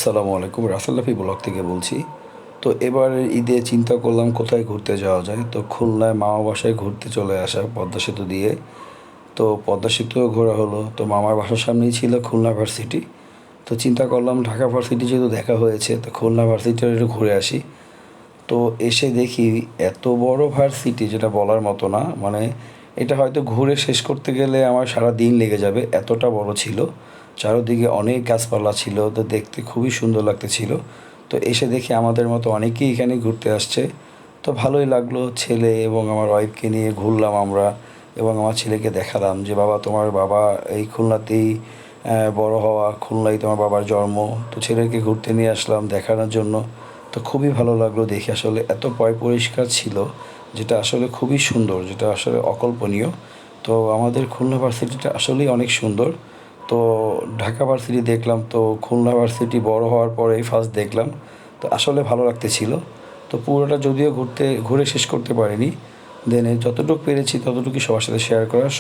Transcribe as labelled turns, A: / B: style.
A: আসসালামু আলাইকুম, রাসেল রাফি ব্লগ থেকে বলছি। তো এবারের ঈদে চিন্তা করলাম কোথায় ঘুরতে যাওয়া যায়। তো খুলনায় মামার বাসায় ঘুরতে চলে আসা পদ্মা সেতু দিয়ে। তো পদ্মা সেতুও ঘোরা হলো। তো মামার বাসার সামনেই ছিল খুলনা ভার্সিটি। তো চিন্তা করলাম ঢাকা ভার্সিটি যেহেতু দেখা হয়েছে, তো খুলনা ভার্সিটিও একটু ঘুরে আসি। তো এসে দেখি এত বড় ভার্সিটি, যেটা বলার মতো না। মানে এটা হয়তো ঘুরে শেষ করতে গেলে আমার সারা দিন লেগে যাবে, এতটা বড় ছিল। চারদিকে অনেক গাছপালা ছিল, তো দেখতে খুবই সুন্দর লাগতেছিল। তো এসে দেখি আমাদের মতো অনেকেই এখানে ঘুরতে আসছে। তো ভালোই লাগলো, ছেলে এবং আমার ওয়াইফকে নিয়ে ঘুরলাম আমরা। এবং আমার ছেলেকে দেখালাম যে বাবা, তোমার বাবা এই খুলনাতেই বড় হওয়া, খুলনায় তোমার বাবার জন্ম। তো ছেলেকে ঘুরতে নিয়ে আসলাম দেখানোর জন্য। তো খুবই ভালো লাগলো দেখে, আসলে এত পরিষ্কার ছিল, যেটা আসলে খুবই সুন্দর, যেটা আসলে অকল্পনীয়। তো আমাদের খুলনা ভার্সিটিটা আসলেই অনেক সুন্দর। তো ঢাকা ভার্সিটি দেখলাম, তো খুলনা ভার্সিটি বড় হওয়ার পরেই ফার্স্ট দেখলাম। তো আসলে ভালো লাগতেছিল। তো পুরোটা যদিও ঘুরে শেষ করতে পারিনি, দেন যতটুকু পেরেছি ততটুকুই সবার সাথে শেয়ার করার